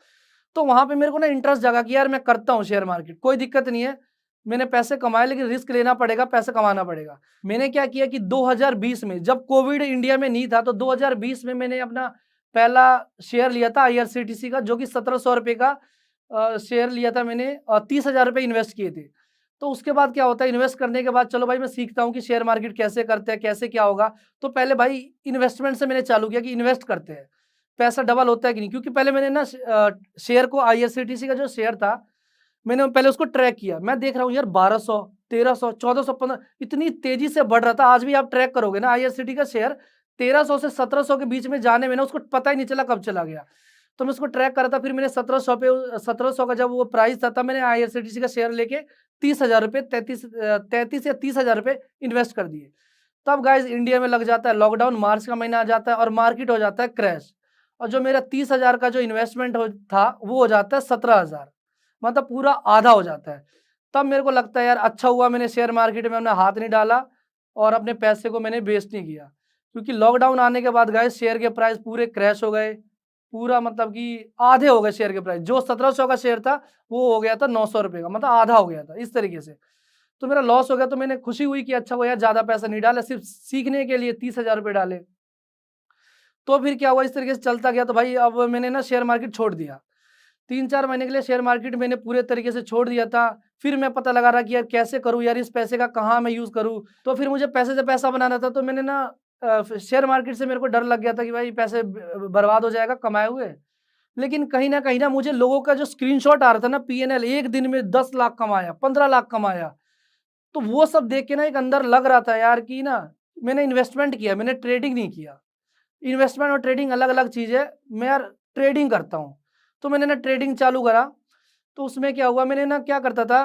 तो वहां पे मेरे को ना इंटरेस्ट जगा कि यार मैं करता हूँ शेयर मार्केट, कोई दिक्कत नहीं है, मैंने पैसे कमाए, लेकिन रिस्क लेना पड़ेगा, पैसे कमाना पड़ेगा। मैंने क्या किया कि 2020 में, जब कोविड इंडिया में नहीं था, तो 2020 में मैंने अपना पहला शेयर लिया था IRCTC का, जो कि 1700 रुपये का शेयर लिया था मैंने, 30,000 रुपये इन्वेस्ट किए थे। तो उसके बाद क्या होता है, इन्वेस्ट करने के बाद चलो भाई मैं सीखता हूँ कि शेयर मार्केट कैसे करते हैं, कैसे क्या होगा। तो पहले भाई इन्वेस्टमेंट से मैंने चालू किया कि इन्वेस्ट करते हैं, पैसा डबल होता है कि नहीं। क्योंकि पहले मैंने ना शेयर को, IRCTC का जो शेयर था, मैंने पहले उसको ट्रैक किया। मैं देख रहा हूँ यार 1200, 1300, 1400, 15 इतनी तेजी से बढ़ रहा था। आज भी आप ट्रैक करोगे ना IRCTC का शेयर 1300 से 1700 के बीच में जाने में ना उसको पता ही नहीं चला कब चला गया। तो मैं उसको ट्रैक कर रहा था, फिर मैंने 1700 पे, 1700 का जब वो प्राइस था, तब मैंने IRCTC का शेयर लेके 30,000 रुपये, 33 या 30,000 रुपये इन्वेस्ट कर दिए। तब गाइज इंडिया में लग जाता है लॉकडाउन, मार्च का महीना आ जाता है और मार्केट हो जाता है क्रैश, और जो मेरा 30,000 का जो इन्वेस्टमेंट था वो हो जाता है 17,000, मतलब पूरा आधा हो जाता है। तब मेरे को लगता है यार अच्छा हुआ मैंने शेयर मार्केट में अपना हाथ नहीं डाला और अपने पैसे को मैंने वेस्ट नहीं किया। क्योंकि लॉकडाउन आने के बाद गाइस शेयर के प्राइस पूरे क्रैश हो गए, पूरा मतलब कि आधे हो गए शेयर के प्राइस। जो 1700 का शेयर था वो हो गया था 900 रुपये का, मतलब आधा हो गया था इस तरीके से। तो मेरा लॉस हो गया। तो मैंने खुशी हुई कि अच्छा हुआ यार ज़्यादा पैसा नहीं डाला, सिर्फ सीखने के लिए 30,000 रुपये डाले। तो फिर क्या हुआ, इस तरीके से चलता गया। तो भाई अब मैंने ना शेयर मार्केट छोड़ दिया। 3-4 महीने के लिए शेयर मार्केट मैंने पूरे तरीके से छोड़ दिया था। फिर मैं पता लगा रहा कि यार कैसे करूँ यार, इस पैसे का कहाँ मैं यूज़ करूँ। तो फिर मुझे पैसे से पैसा बनाना था। तो मैंने ना शेयर मार्केट से मेरे को डर लग गया था कि भाई पैसे बर्बाद हो जाएगा कमाए हुए। लेकिन कहीं न मुझे लोगों का जो स्क्रीनशॉट आ रहा था ना, पीएनएल एक दिन में 10 लाख कमाया, 15 लाख कमाया। तो वो सब देख के ना एक अंदर लग रहा था यार कि ना मैंने इन्वेस्टमेंट किया, मैंने ट्रेडिंग नहीं किया। इन्वेस्टमेंट और ट्रेडिंग अलग-अलग चीज़ है। मैं यार ट्रेडिंग करता हूँ। तो मैंने ना ट्रेडिंग चालू करा। तो उसमें क्या हुआ, मैंने ना क्या करता था,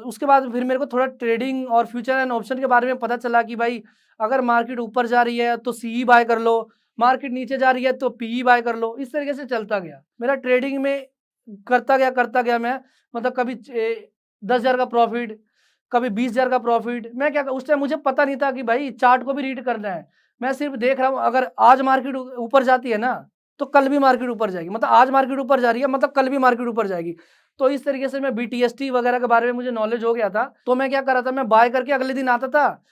उसके बाद फिर मेरे को थोड़ा ट्रेडिंग और फ्यूचर एंड ऑप्शन के बारे में पता चला कि भाई अगर मार्केट ऊपर जा रही है तो सीई बाय कर लो, मार्केट नीचे जा रही है तो पीई बाय कर लो। इस तरीके से चलता गया। मेरा ट्रेडिंग में करता गया मैं, मतलब कभी 10,000 का प्रॉफ़िट, कभी 20,000 का प्रॉफ़िट। मैं क्या, उस टाइम मुझे पता नहीं था कि भाई चार्ट को भी रीड करना है। मैं सिर्फ देख रहा हूँ, अगर आज मार्केट ऊपर जाती है ना, तो कल भी मार्केट ऊपर जाएगी। मतलब आज मार्केट ऊपर जा रही है, मतलब कल भी मार्केट ऊपर जाएगी। तो इस तरीके से मैं BTST वगैरह के बारे में मुझे नॉलेज हो गया था। तो मैं क्या कर रहा था, मैं बाय करके अगले दिन आता था,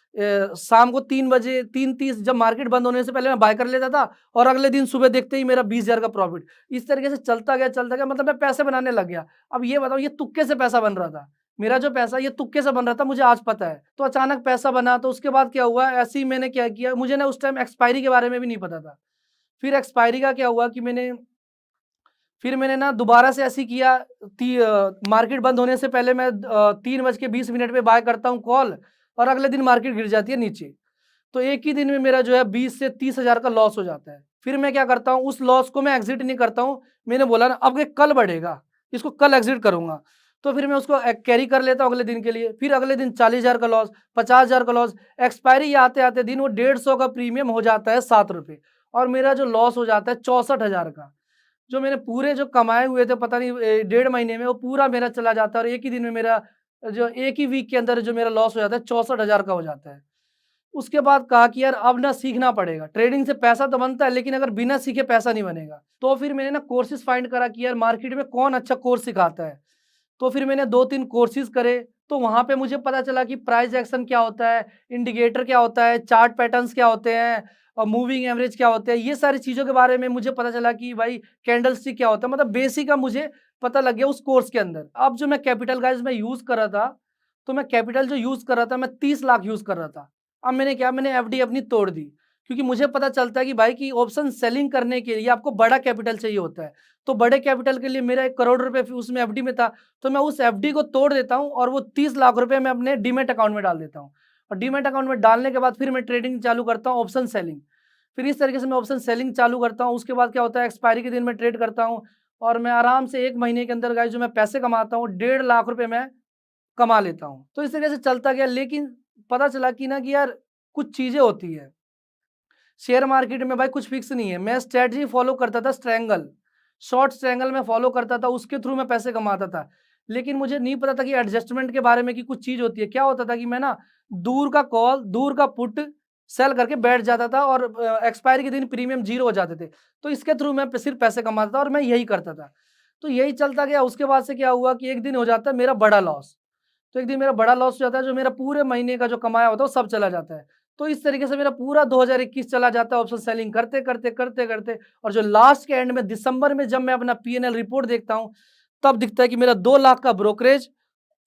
शाम को 3 बजे 3:30 जब मार्केट बंद होने से पहले मैं बाय कर लेता था और अगले दिन सुबह देखते ही मेरा 20,000 का प्रॉफिट। इस तरीके से चलता गया, मतलब मैं पैसे बनाने लग गया। अब ये बताओ, ये तुक्के से पैसा बन रहा था। मेरा जो पैसा ये तुक्के से बन रहा था, मुझे आज पता है। तो अचानक पैसा बना, तो उसके बाद क्या हुआ, ऐसे ही मैंने क्या किया, मुझे ना उस टाइम एक्सपायरी के बारे में भी नहीं पता था। फिर एक्सपायरी का क्या हुआ कि मैंने ना दोबारा से ऐसे ही किया। मार्केट बंद होने से पहले मैं 3:20 पे बाय करता हूँ कॉल, और अगले दिन मार्केट गिर जाती है नीचे। तो एक ही दिन में मेरा जो है 20 से 30 हज़ार का लॉस हो जाता है। फिर मैं क्या करता हूँ, उस लॉस को मैं एग्जिट नहीं करता हूँ। मैंने बोला ना, अब ये कल बढ़ेगा, इसको कल एग्जिट करूंगा। तो फिर मैं उसको कैरी कर लेता हूँ अगले दिन के लिए। फिर अगले दिन 40,000 का लॉस, 50,000 का लॉस। एक्सपायरी आते आते दिन वो 150 का प्रीमियम हो जाता है 7 रुपये, और मेरा जो लॉस हो जाता है 64,000 का। जो मैंने पूरे जो कमाए हुए थे, पता नहीं 1.5 महीने में, वो पूरा मेरा चला जाता है। और एक ही दिन में मेरा जो एक ही वीक के अंदर जो मेरा लॉस हो जाता है 64,000 का हो जाता है। उसके बाद कहा कि यार अब ना सीखना पड़ेगा, ट्रेडिंग से पैसा तो बनता है, लेकिन अगर बिना सीखे पैसा नहीं बनेगा। तो फिर मैंने ना कोर्सेज फाइंड करा कि यार मार्केट में कौन अच्छा कोर्स सिखाता है। तो फिर मैंने 2-3 कोर्सेज करे, तो वहाँ पे मुझे पता चला कि प्राइस एक्शन क्या होता है, इंडिकेटर क्या होता है, चार्ट पैटर्न्स क्या होते हैं, और मूविंग एवरेज क्या होते हैं। ये सारी चीज़ों के बारे में मुझे पता चला कि भाई कैंडलस्टिक क्या होता है, मतलब बेसिक का मुझे पता लग गया उस कोर्स के अंदर। अब जो मैं कैपिटल गाइस मैं यूज़ कर रहा था, तो मैं कैपिटल जो यूज़ कर रहा था, मैं 30 लाख यूज़ कर रहा था। अब मैंने एफडी अपनी तोड़ दी, क्योंकि मुझे पता चलता है कि भाई कि ऑप्शन सेलिंग करने के लिए आपको बड़ा कैपिटल चाहिए होता है। तो बड़े कैपिटल के लिए मेरा 1 करोड़ रुपए उसमें एफडी में था, तो मैं उस एफडी को तोड़ देता हूँ और वो 30 लाख रुपए मैं अपने डीमैट अकाउंट में डाल देता हूँ। और डीमैट अकाउंट में डालने के बाद फिर मैं ट्रेडिंग चालू करता हूँ, ऑप्शन सेलिंग। फिर इस तरीके से मैं ऑप्शन सेलिंग चालू करता हूँ। उसके बाद क्या होता है, एक्सपायरी के दिन मैं ट्रेड करता हूँ, और मैं आराम से 1 महीने के अंदर गाइस जो मैं पैसे कमाता हूँ, 1.5 लाख रुपए मैं कमा लेता हूँ। तो इस तरीके से चलता गया, लेकिन पता चला कि ना कि यार कुछ चीज़ें होती हैं। शेयर मार्केट में भाई कुछ फिक्स नहीं है। मैं स्ट्रेटजी फॉलो करता था, स्ट्रैंगल, शॉर्ट स्ट्रैंगल में फॉलो करता था, उसके थ्रू मैं पैसे कमाता था। लेकिन मुझे नहीं पता था कि एडजस्टमेंट के बारे में कि कुछ चीज़ होती है। क्या होता था कि मैं ना दूर का कॉल, दूर का पुट सेल करके बैठ जाता था, और एक्सपायरी के दिन प्रीमियम 0 हो जाते थे। तो इसके थ्रू मैं सिर्फ पैसे कमाता था, और मैं यही करता था। तो यही चलता गया। उसके बाद से क्या हुआ कि एक दिन हो जाता है मेरा बड़ा लॉस। तो एक दिन मेरा बड़ा लॉस हो जाता है, जो मेरा पूरे महीने का जो कमाया होता है वो सब चला जाता है। तो इस तरीके से मेरा पूरा 2021 चला जाता है ऑप्शन सेलिंग करते करते करते करते। और जो लास्ट के एंड में दिसंबर में जब मैं अपना पीएनएल रिपोर्ट देखता हूँ, तब दिखता है कि मेरा 2 लाख का ब्रोकरेज,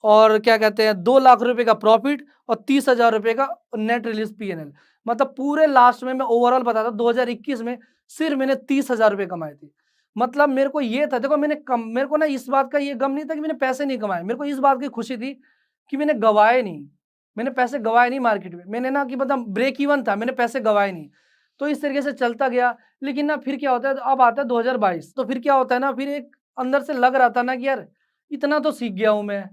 और क्या कहते हैं 2 लाख रुपए का प्रॉफिट, और 30,000 रुपए का नेट रिलीज पीएनएल। मतलब पूरे लास्ट में मैं ओवरऑल बताता हूँ, 2021 में सिर्फ मैंने 30,000 रुपए कमाए थे। मतलब मेरे को ये था, देखो मेरे को ना इस बात का ये गम नहीं था कि मैंने पैसे नहीं कमाए। मेरे को इस बात की खुशी थी कि मैंने गवाए नहीं। मैंने पैसे गवाए नहीं मार्केट में। मैंने ना कि मतलब ब्रेक इवन था, मैंने पैसे गवाए नहीं। तो इस तरीके से चलता गया। लेकिन ना फिर क्या होता है, अब आता है 2022, तो फिर क्या होता है ना, फिर एक अंदर से लग रहा था ना कि यार इतना तो सीख गया हूँ मैं,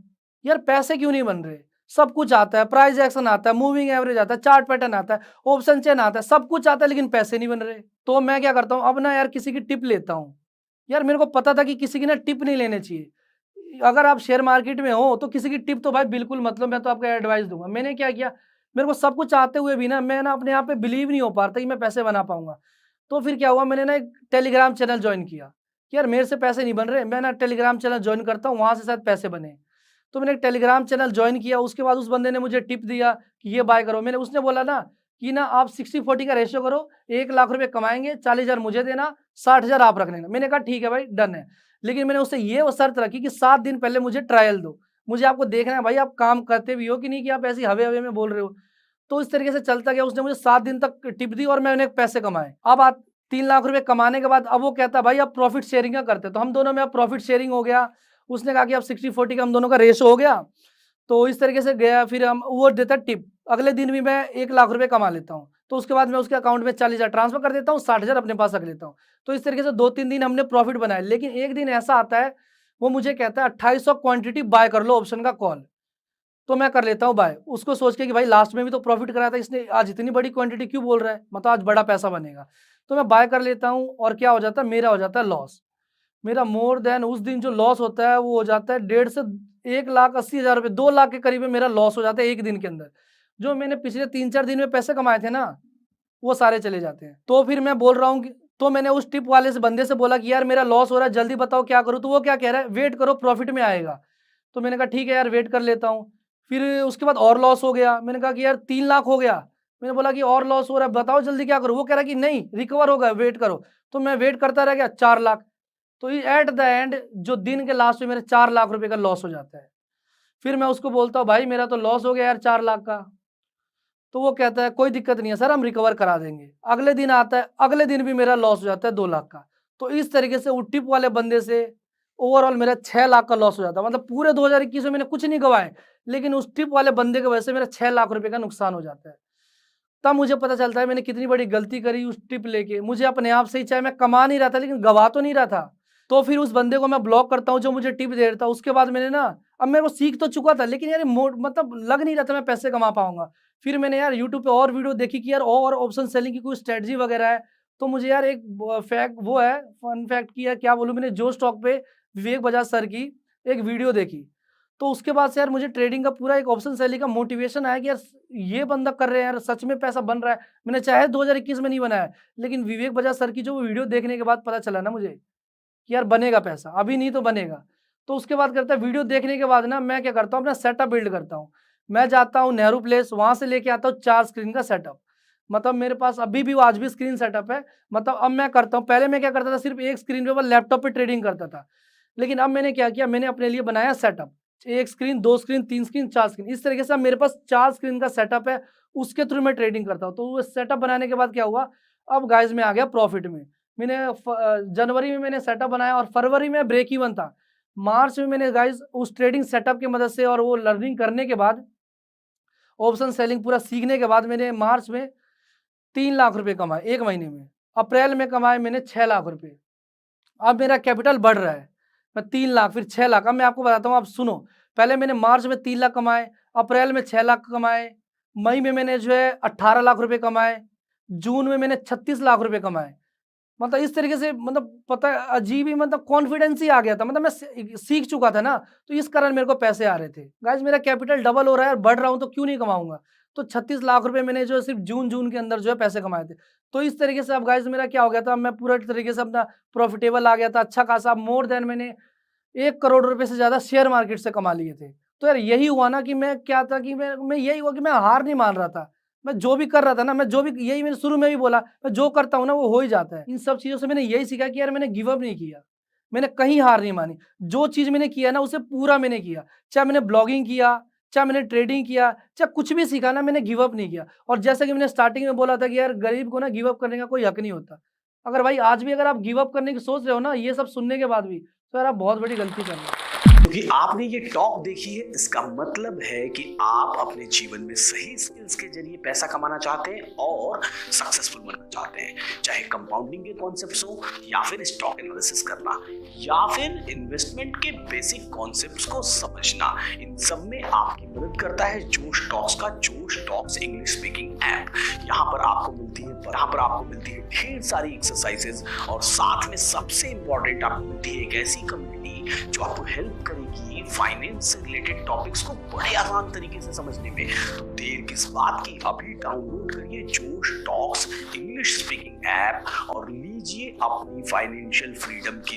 यार पैसे क्यों नहीं बन रहे? सब कुछ आता है, प्राइस एक्शन आता है, मूविंग एवरेज आता है, चार्ट पैटर्न आता है, ऑप्शन चेन आता है, सब कुछ आता है, लेकिन पैसे नहीं बन रहे। तो मैं क्या करता हूँ, अब ना यार किसी की टिप लेता हूँ। यार मेरे को पता था कि किसी की ना टिप नहीं लेने चाहिए। अगर आप शेयर मार्केट में हो तो किसी की टिप तो भाई बिल्कुल मतलब, मैं तो आपको एडवाइस दूंगा। मैंने क्या किया, मेरे को सब कुछ आते हुए भी ना मैं ना अपने आप पे बिलीव नहीं हो पा रहा था कि मैं पैसे बना पाऊंगा। तो फिर क्या हुआ, मैंने ना एक टेलीग्राम चैनल ज्वाइन किया कि यार मेरे से पैसे नहीं बन रहे, मैं ना टेलीग्राम चैनल ज्वाइन करता हूँ, वहां से शायद पैसे बने। तो मैंने एक टेलीग्राम चैनल ज्वाइन किया। उसके बाद उस बंदे ने मुझे टिप दिया कि ये बाय करो। उसने बोला ना कि ना आप 60-40 का रेशियो करो, 1 लाख रुपए कमाएंगे, 40,000 मुझे देना, 60,000 आप रख लेना। मैंने कहा ठीक है भाई, डन है। लेकिन मैंने उससे ये शर्त रखी कि 7 दिन पहले मुझे ट्रायल दो, मुझे आपको देखना है भाई आप काम करते भी हो कि नहीं, कि आप ऐसी हवे हवे में बोल रहे हो। तो इस तरीके से चलता गया। उसने मुझे 7 दिन तक टिप दी, और मैंने पैसे कमाए। अब आप 3 लाख रुपए कमाने के बाद अब वो कहता भाई आप प्रॉफिट शेयरिंग का करते, तो हम दोनों में अब प्रॉफिट शेयरिंग हो गया। उसने कहा कि अब 60-40 का हम दोनों का रेशो हो गया। तो इस तरीके से गया। फिर हम वो देता टिप, अगले दिन भी मैं 1 लाख रुपए कमा लेता हूँ। तो उसके बाद मैं उसके अकाउंट में 40,000 ट्रांसफर कर देता हूँ, 60,000 अपने पास रख लेता हूँ। तो इस तरीके से 2-3 दिन हमने प्रॉफिट बनाया। लेकिन एक दिन ऐसा आता है, वो मुझे कहता है 2800 क्वांटिटी बाय कर लो ऑप्शन का कॉल। तो मैं कर लेता हूँ बाय, उसको सोच के कि भाई लास्ट में भी तो प्रॉफिट कराया था इसने, आज इतनी बड़ी क्वांटिटी क्यों बोल रहा है, मतलब आज बड़ा पैसा बनेगा। तो मैं बाय कर लेता हूँ, और क्या हो जाता है, मेरा हो जाता है लॉस। मेरा मोर देन उस दिन जो लॉस होता है वो हो जाता है 1.5 से 1,80,000 रुपये, 2 लाख के करीब में मेरा लॉस हो जाता है एक दिन के अंदर। जो मैंने पिछले 3-4 दिन में पैसे कमाए थे ना, वो सारे चले जाते हैं। तो फिर मैं बोल रहा हूँ कि तो मैंने उस टिप वाले से बंदे से बोला कि यार मेरा लॉस हो रहा है, जल्दी बताओ क्या करूँ। तो वो क्या कह रहा है, वेट करो प्रॉफिट में आएगा। तो मैंने कहा ठीक है यार वेट कर लेता हूँ। फिर उसके बाद और लॉस हो गया, मैंने कहा कि यार 3 लाख हो गया। मैंने बोला कि और लॉस हो रहा है, बताओ जल्दी क्या करूँ। वो कह रहा कि नहीं रिकवर होगा, वेट करो। तो मैं वेट करता रह गया, 4 लाख। तो एट द एंड जो दिन के लास्ट में मेरे 4 लाख रुपए का लॉस हो जाता है। फिर मैं उसको बोलता हूँ भाई मेरा तो लॉस हो गया यार 4 लाख का। तो वो कहता है कोई दिक्कत नहीं है सर, हम रिकवर करा देंगे। अगले दिन आता है, अगले दिन भी मेरा लॉस हो जाता है 2 लाख का। तो इस तरीके से वो टिप वाले बंदे से ओवरऑल मेरा 6 लाख का लॉस हो जाता है। मतलब पूरे 2021 में मैंने कुछ नहीं गवाए, लेकिन उस टिप वाले बंदे की वजह से मेरा 6 लाख रुपए का नुकसान हो जाता है। तब मुझे पता चलता है मैंने कितनी बड़ी गलती करी उस टिप लेके। मुझे अपने आप से ही, चाहे मैं कमा नहीं रहा था लेकिन गवा तो नहीं रहा था। तो फिर उस बंदे को मैं ब्लॉक करता हूँ जो मुझे टिप दे रहा था। उसके बाद मैंने ना, अब मेरे को सीख तो चुका था, लेकिन यार मतलब लग नहीं रहा था मैं पैसे कमा पाऊंगा। फिर मैंने यार यूट्यूब पे और वीडियो देखी कि यार और ऑप्शन सेलिंग की कोई स्ट्रेटजी वगैरह है। तो मुझे यार एक फैक्ट वो है, फन फैक्ट की है क्या बोलूँ, मैंने जो स्टॉक पे विवेक बजाज सर की एक वीडियो देखी। तो उसके बाद से यार मुझे ट्रेडिंग का पूरा एक ऑप्शन सेलिंग का मोटिवेशन आया कि यार ये बंदा कर रहे हैं यार, सच में पैसा बन रहा है। मैंने चाहे 2021 में नहीं बनाया, लेकिन विवेक बजाज सर की जो वीडियो देखने के बाद पता चला ना मुझे कि यार बनेगा पैसा, अभी नहीं तो बनेगा। तो उसके बाद करता है वीडियो देखने के बाद ना मैं क्या करता हूँ, अपना सेटअप बिल्ड करता हूँ। मैं जाता हूँ नेहरू प्लेस, वहां से लेके आता हूँ 4 स्क्रीन का सेटअप। मतलब मेरे पास अभी भी आज भी स्क्रीन सेटअप है। मतलब अब मैं करता हूँ, पहले मैं क्या करता था सिर्फ एक स्क्रीन पे लैपटॉप पे ट्रेडिंग करता था। लेकिन अब मैंने क्या किया, मैंने अपने लिए बनाया setup, 1 screen 2 screen 3 screen 4 screen, इस तरीके से अब मेरे पास 4 स्क्रीन का सेटअप है। उसके थ्रू मैं ट्रेडिंग करता हूँ। तो वो सेटअप बनाने के बाद क्या हुआ, अब गाइज मैं आ गया प्रॉफिट में। मैंने जनवरी में मैंने सेटअप बनाया और फरवरी में ब्रेक इवन था। मार्च में मैंने गाइज उस ट्रेडिंग सेटअप की मदद से और वो लर्निंग करने के बाद, ऑप्शन सेलिंग पूरा सीखने के बाद, मैंने मार्च में 3 लाख रुपए कमाए 1 महीने में। अप्रैल में कमाए मैंने 6 लाख रुपए। अब मेरा कैपिटल बढ़ रहा है, मैं 3 लाख फिर 6 लाख। अब मैं आपको बताता हूँ, आप सुनो। पहले मैंने मार्च में 3 लाख कमाए, अप्रैल में 6 लाख कमाए, मई में मैंने जो है 18 लाख रुपए कमाए, जून में मैंने 36 लाख रुपए कमाए। मतलब इस तरीके से, मतलब पता है अजीब ही, मतलब कॉन्फिडेंस ही आ गया था। मतलब मैं सीख चुका था ना, तो इस कारण मेरे को पैसे आ रहे थे। गाइस मेरा कैपिटल डबल हो रहा है और बढ़ रहा हूँ, तो क्यों नहीं कमाऊंगा। तो 36 लाख रुपए मैंने जो है सिर्फ जून के अंदर जो है पैसे कमाए थे। तो इस तरीके से अब गाइस मेरा क्या हो गया था, मैं पूरा तरीके से अपना प्रॉफिटेबल आ गया था, अच्छा खासा। मोर देन मैंने 1 करोड़ रुपए से ज्यादा शेयर मार्केट से कमा लिए थे। तो यार यही हुआ ना कि मैं क्या था कि मैं यही हुआ कि मैं हार नहीं मान रहा था। मैं जो भी कर रहा था ना, मैं जो भी, यही मैंने शुरू में भी बोला, मैं जो करता हूँ ना वो हो ही जाता है। इन सब चीज़ों से मैंने यही सीखा कि यार मैंने गिव अप नहीं किया, मैंने कहीं हार नहीं मानी। जो चीज़ मैंने किया ना उसे पूरा मैंने किया। चाहे मैंने ब्लॉगिंग किया, चाहे मैंने ट्रेडिंग किया, चाहे कुछ भी सीखा ना, मैंने गिव अप नहीं किया। और जैसा कि मैंने स्टार्टिंग में बोला था कि यार गरीब को ना गिव अप करने का कोई हक नहीं होता। अगर भाई आज भी अगर आप गिव अप करने की सोच रहे हो ना, ये सब सुनने के बाद भी, तो यार आप बहुत बड़ी गलती कर रहे हो। क्योंकि आपने ये टॉक देखी है, इसका मतलब है कि आप अपने जीवन में सही स्किल्स के जरिए पैसा कमाना चाहते हैं और सक्सेसफुल बनना चाहते हैं। चाहे कंपाउंडिंग के कॉन्सेप्ट्स हो, या फिर स्टॉक एनालिसिस करना, या फिर इन्वेस्टमेंट के बेसिक कॉन्सेप्ट्स को समझना, इन सब में आपकी मदद करता है जोश टॉक्स का जोश टॉक्स इंग्लिश स्पीकिंग ऐप। यहाँ पर आपको मिलती है ढेर सारी एक्सरसाइजेज, और साथ में सबसे इंपॉर्टेंट आपको मिलती है एक ऐसी कम्युनिटी जो आपको हेल्प करेगी फाइनेंस से रिलेटेड टॉपिक्स को बड़े आसान तरीके से समझने में। देर किस बात की, अभी डाउनलोड करिए जोश टॉक्स इंग्लिश स्पीकिंग ऐप और लीजिए अपनी फाइनेंशियल फ्रीडम की